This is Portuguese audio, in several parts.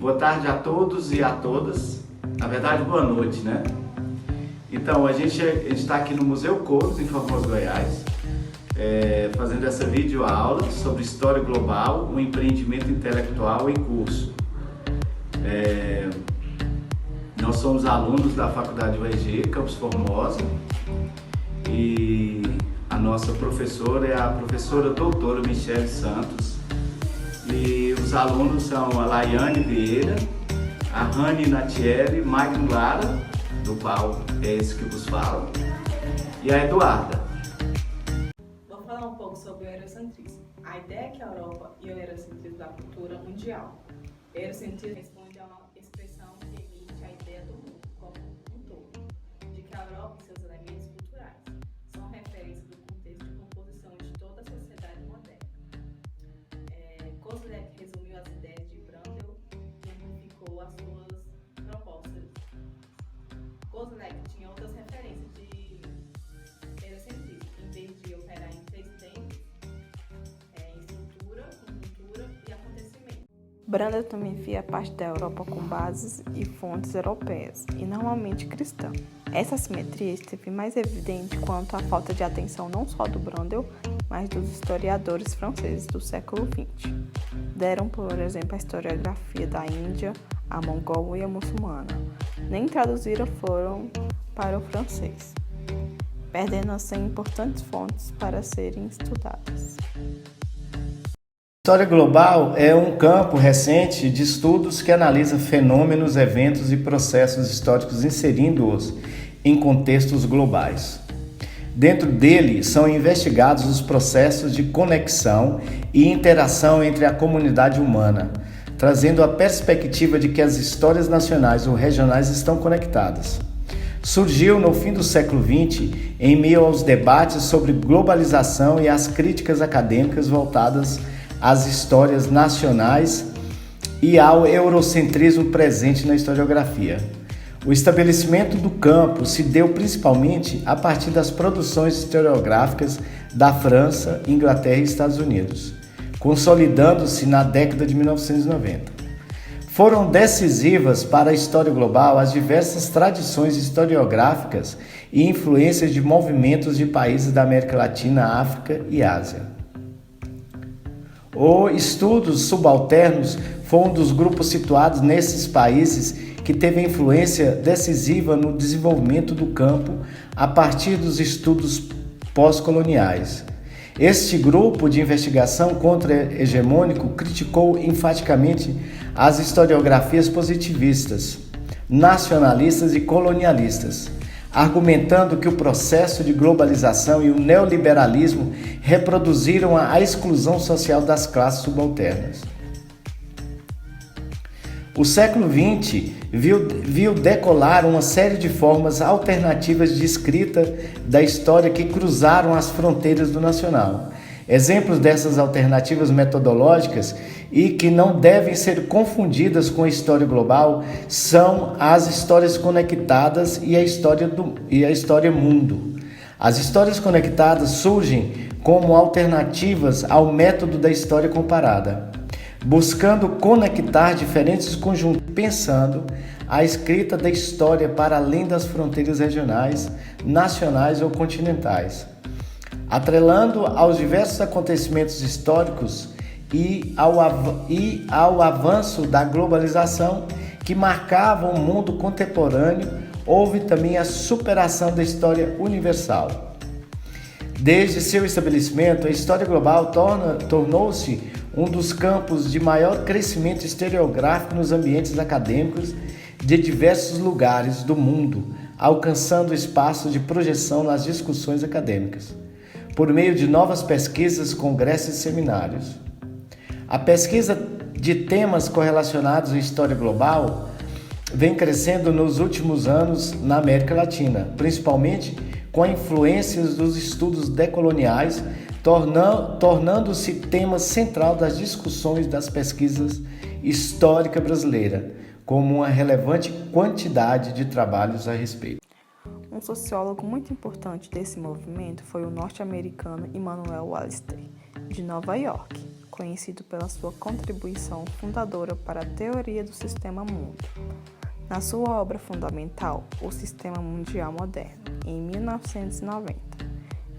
Boa tarde a todos e a todas. Na verdade, boa noite, né? Então, a gente está aqui no Museu Couros, em Formosa, Goiás, fazendo essa videoaula sobre História Global, um empreendimento intelectual em curso. Nós somos alunos da Faculdade UEG, Campus Formosa, e a nossa professora é a professora doutora Michele Santos, e os alunos são a Laiane Vieira, a Rani Natieri, Magno Lara, do qual é esse que vos fala, e a Eduarda. Vou falar um pouco sobre o eurocentrismo. A ideia é que a Europa e o eurocentrismo da cultura mundial. O eurocentrismo responde a uma expressão que emite a ideia do mundo como um todo, de que a Europa e seus elementos culturais são referência do contexto de composição de toda a sociedade moderna. Kozlek resumiu as ideias de Brandel e amplificou as suas propostas. Kozlek tinha outras referências de eurocentrismo, em vez de operar em três tempos, em estrutura, conjuntura e acontecimento. Brandel também via parte da Europa com bases e fontes europeias, e normalmente cristã. Essa assimetria esteve mais evidente quanto à falta de atenção não só do Brandel, mas dos historiadores franceses do século XX. Deram, por exemplo, a historiografia da Índia, a mongol e a muçulmana. Nem traduziram foram para o francês, perdendo assim importantes fontes para serem estudadas. História global é um campo recente de estudos que analisa fenômenos, eventos e processos históricos inserindo-os em contextos globais. Dentro dele são investigados os processos de conexão e interação entre a comunidade humana, trazendo a perspectiva de que as histórias nacionais ou regionais estão conectadas. Surgiu no fim do século XX, em meio aos debates sobre globalização e às críticas acadêmicas voltadas às histórias nacionais e ao eurocentrismo presente na historiografia. O estabelecimento do campo se deu principalmente a partir das produções historiográficas da França, Inglaterra e Estados Unidos, consolidando-se na década de 1990. Foram decisivas para a história global as diversas tradições historiográficas e influências de movimentos de países da América Latina, África e Ásia. Os estudos subalternos foi um dos grupos situados nesses países que teve influência decisiva no desenvolvimento do campo a partir dos estudos pós-coloniais. Este grupo de investigação contra-hegemônico criticou enfaticamente as historiografias positivistas, nacionalistas e colonialistas, argumentando que o processo de globalização e o neoliberalismo reproduziram a exclusão social das classes subalternas. O século XX viu decolar uma série de formas alternativas de escrita da história que cruzaram as fronteiras do nacional. Exemplos dessas alternativas metodológicas e que não devem ser confundidas com a história global são as histórias conectadas e a história mundo. As histórias conectadas surgem como alternativas ao método da história comparada, buscando conectar diferentes conjuntos, pensando a escrita da história para além das fronteiras regionais, nacionais ou continentais, atrelando aos diversos acontecimentos históricos e ao avanço da globalização que marcava o mundo contemporâneo, houve também a superação da história universal. Desde seu estabelecimento, a história global tornou-se um dos campos de maior crescimento historiográfico nos ambientes acadêmicos de diversos lugares do mundo, alcançando espaço de projeção nas discussões acadêmicas, por meio de novas pesquisas, congressos e seminários. A pesquisa de temas correlacionados à história global vem crescendo nos últimos anos na América Latina, principalmente com a influência dos estudos decoloniais, tornando-se tema central das discussões das pesquisas histórica brasileira, como uma relevante quantidade de trabalhos a respeito. Um sociólogo muito importante desse movimento foi o norte-americano Immanuel Wallerstein, de Nova York, conhecido pela sua contribuição fundadora para a teoria do sistema mundo. Na sua obra fundamental, O Sistema Mundial Moderno, em 1990,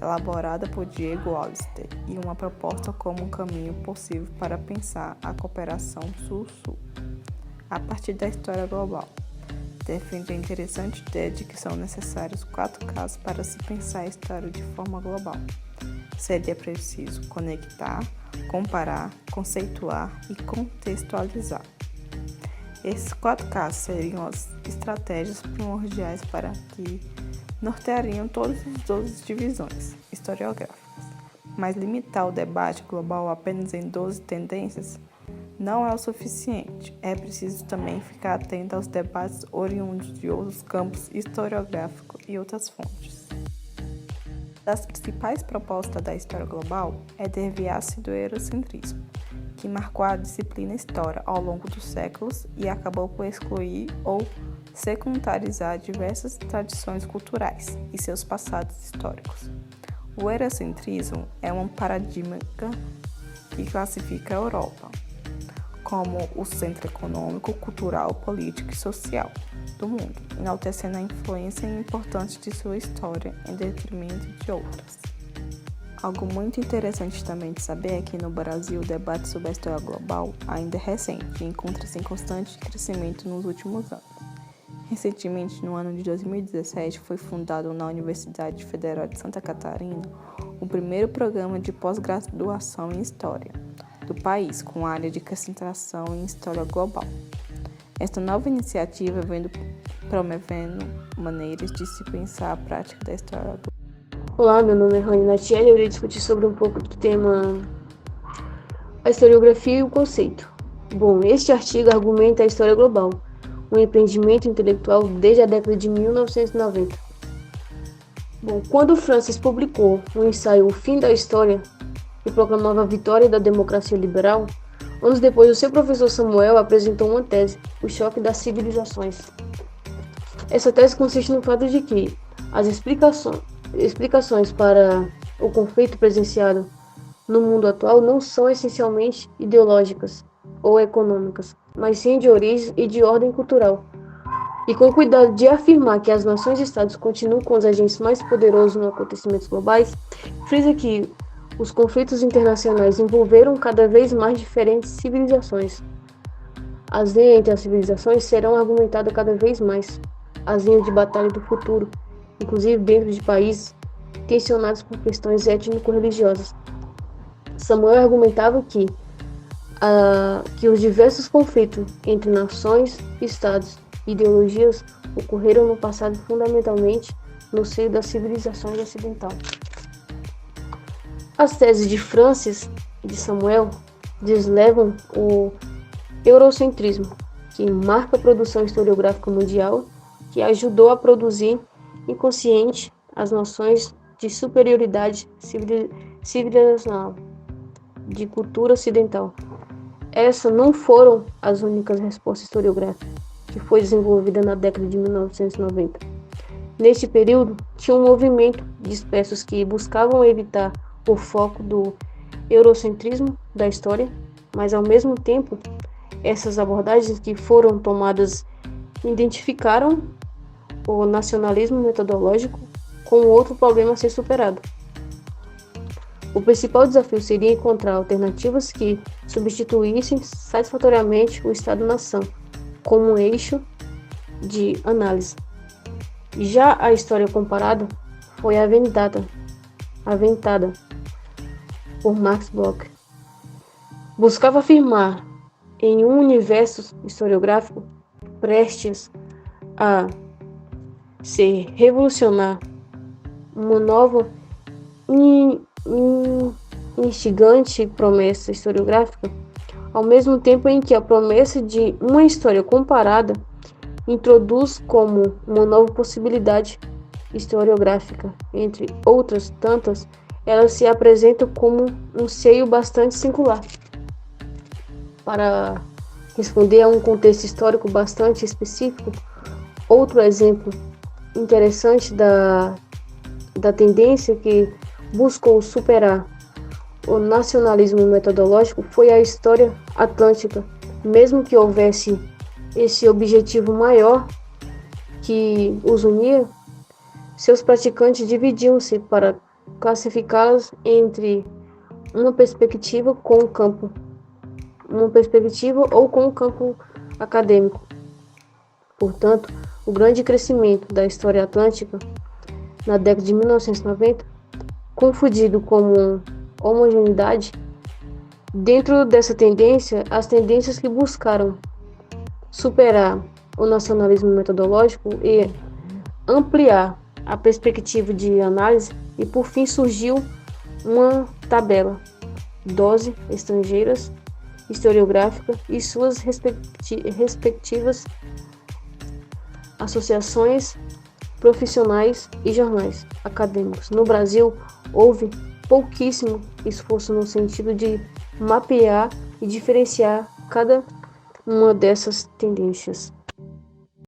elaborada por Diego Hollister, e uma proposta como um caminho possível para pensar a cooperação Sul-Sul, a partir da história global. Defende a interessante ideia de que são necessários 4 casos para se pensar a história de forma global. Seria preciso conectar, comparar, conceituar e contextualizar. Esses 4 casos seriam as estratégias primordiais para que norteariam todas as 12 divisões historiográficas. Mas limitar o debate global apenas em 12 tendências não é o suficiente. É preciso também ficar atento aos debates oriundos de outros campos historiográficos e outras fontes. Das principais propostas da história global é desviar-se do eurocentrismo, que marcou a disciplina história ao longo dos séculos e acabou por excluir ou secundarizar diversas tradições culturais e seus passados históricos. O eurocentrismo é um paradigma que classifica a Europa como o centro econômico, cultural, político e social do mundo, enaltecendo a influência importante de sua história em detrimento de outras. Algo muito interessante também de saber é que no Brasil o debate sobre a história global ainda é recente e encontra-se em constante crescimento nos últimos anos. Recentemente, no ano de 2017, foi fundado na Universidade Federal de Santa Catarina o primeiro programa de pós-graduação em História do país, com área de concentração em História Global. Esta nova iniciativa vem promovendo maneiras de se pensar a prática da história global. Olá, meu nome é Rani Natiele e eu irei discutir sobre um pouco do tema a historiografia e o conceito. Bom, este artigo argumenta a história global, um empreendimento intelectual desde a década de 1990. Bom, quando Francis publicou o ensaio O Fim da História, que proclamava a vitória da democracia liberal, anos depois o seu professor Samuel apresentou uma tese, O Choque das Civilizações. Essa tese consiste no fato de que as explicações para o conflito presenciado no mundo atual não são essencialmente ideológicas ou econômicas, mas sim de origem e de ordem cultural. E com o cuidado de afirmar que as nações-estados continuam com os agentes mais poderosos nos acontecimentos globais, frisa que os conflitos internacionais envolveram cada vez mais diferentes civilizações. As linhas entre as civilizações serão argumentadas cada vez mais. As linhas de batalha do futuro, inclusive dentro de países tensionados por questões étnico-religiosas. Samuel argumentava que os diversos conflitos entre nações, estados e ideologias ocorreram no passado fundamentalmente no seio da civilização ocidental. As teses de Francis e de Samuel deslevam o eurocentrismo, que marca a produção historiográfica mundial, que ajudou a produzir inconsciente as noções de superioridade civilizacional, de cultura ocidental. Essas não foram as únicas respostas historiográficas que foi desenvolvida na década de 1990. Neste período, tinha um movimento dispersos que buscavam evitar o foco do eurocentrismo da história, mas ao mesmo tempo, essas abordagens que foram tomadas identificaram o nacionalismo metodológico como outro problema a ser superado. O principal desafio seria encontrar alternativas que substituíssem satisfatoriamente o Estado-nação como um eixo de análise. Já a história comparada foi aventada por Max Bloch. Buscava afirmar em um universo historiográfico prestes a se revolucionar uma nova instigante promessa historiográfica, ao mesmo tempo em que a promessa de uma história comparada introduz como uma nova possibilidade historiográfica, entre outras tantas, ela se apresenta como um seio bastante singular. Para responder a um contexto histórico bastante específico, outro exemplo interessante da tendência que buscou superar o nacionalismo metodológico foi a história atlântica, mesmo que houvesse esse objetivo maior que os unia, seus praticantes dividiam-se para classificá-las entre uma perspectiva ou com o campo acadêmico. Portanto, o grande crescimento da história atlântica na década de 1990, confundido com homogeneidade, dentro dessa tendência, as tendências que buscaram superar o nacionalismo metodológico e ampliar a perspectiva de análise, e por fim surgiu uma tabela, dose estrangeiras, historiográfica e suas respectivas associações profissionais e jornais acadêmicos. No Brasil, houve pouquíssimo esforço no sentido de mapear e diferenciar cada uma dessas tendências.